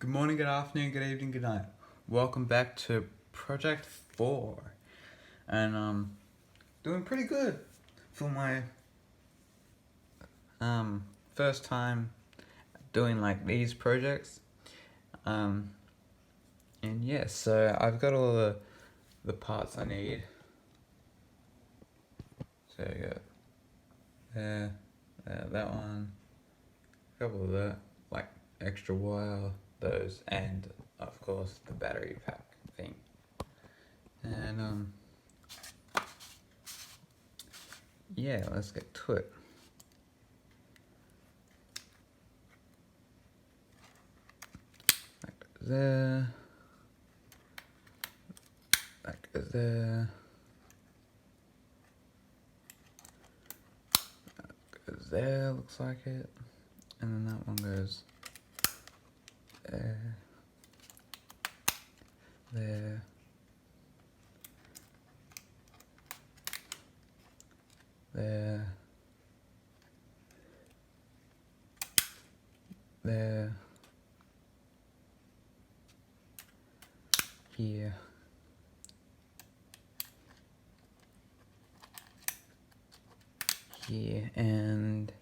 Good morning, good afternoon, good evening, good night. Welcome back to Project 4. And doing pretty good for my first time doing like these projects. And yeah, so I've got all the parts I need. So I got that one, a couple of that, like extra wire, those, and of course the battery pack thing. And yeah, let's get to it. That goes there. That goes there. Goes there, looks like it. And then that one goes there. There. There. There. Here. Here. And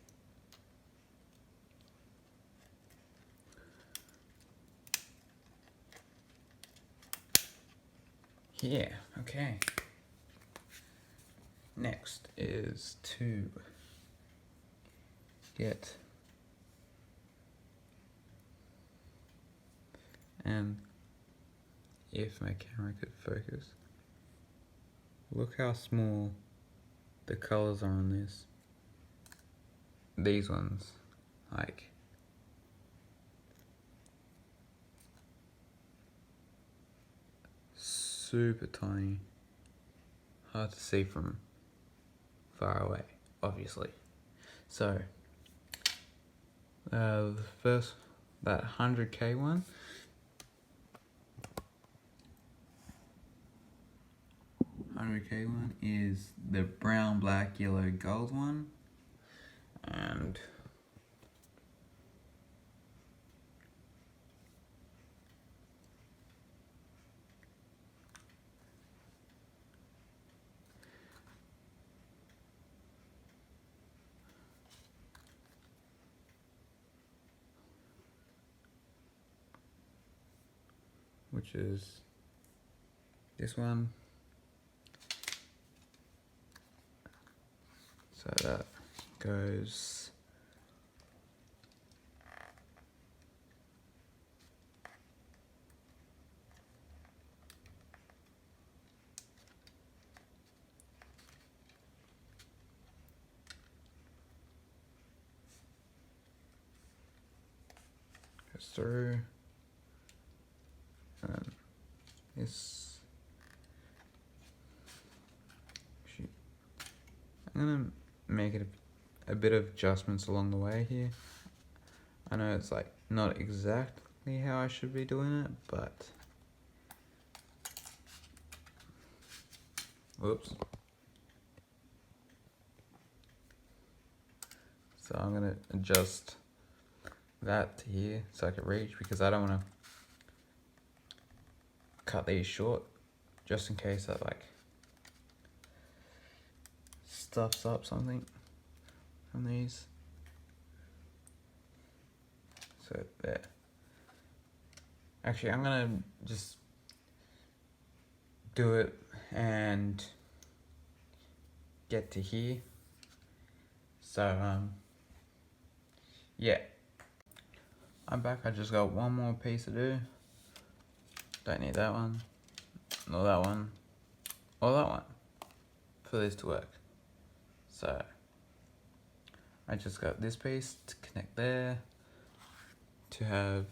here. Okay. Next is to get if my camera could focus, look how small the colors are on this. These ones, like super tiny, hard to see from far away, obviously. So the first, that 100K one, is the brown, black, yellow, gold one, and which is this one. So that goes through, and this, I'm gonna make it a bit of adjustments along the way here. I know it's like not exactly how I should be doing it, but whoops. So I'm gonna adjust that to here so I can reach, because I don't want to cut these short just in case that like stuffs up something on these. So there. Actually, I'm gonna just do it and get to here. So yeah, I'm back. I just got one more piece to do. Don't need that one, nor that one, or that one for this to work. So I just got this piece to connect there to have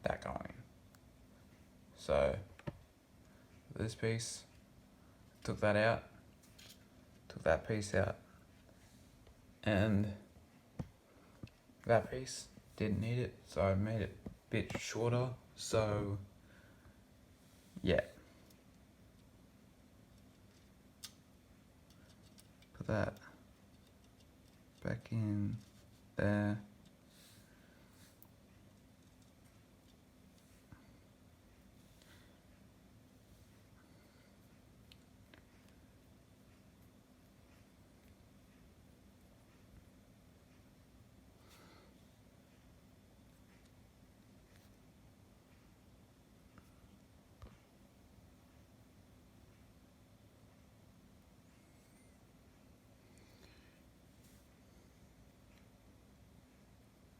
that going. So this piece, took that out, took that piece out, and that piece didn't need it, so I made it a bit shorter. So yeah, put that back in there,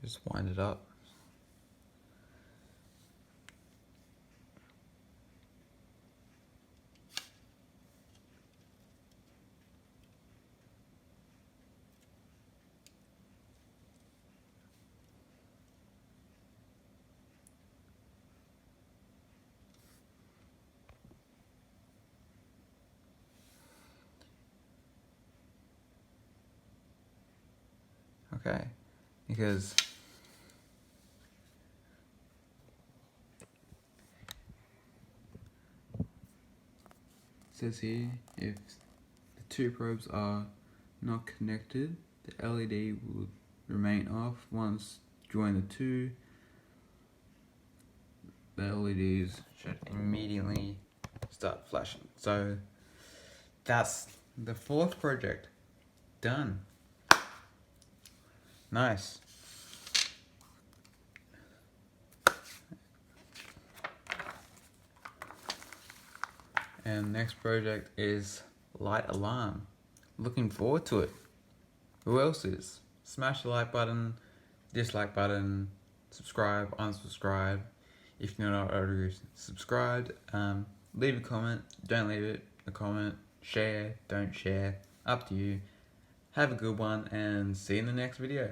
Just wind it up. Okay, because it says here, if the two probes are not connected, the LED will remain off. Once join the two, the LEDs should immediately start flashing. So that's the fourth project done. Nice. And next project is light alarm. Looking forward to it. Who else is? Smash the like button, dislike button, subscribe, unsubscribe. If you're not already subscribed, leave a comment, don't leave a comment, share, don't share, up to you. Have a good one and see you in the next video.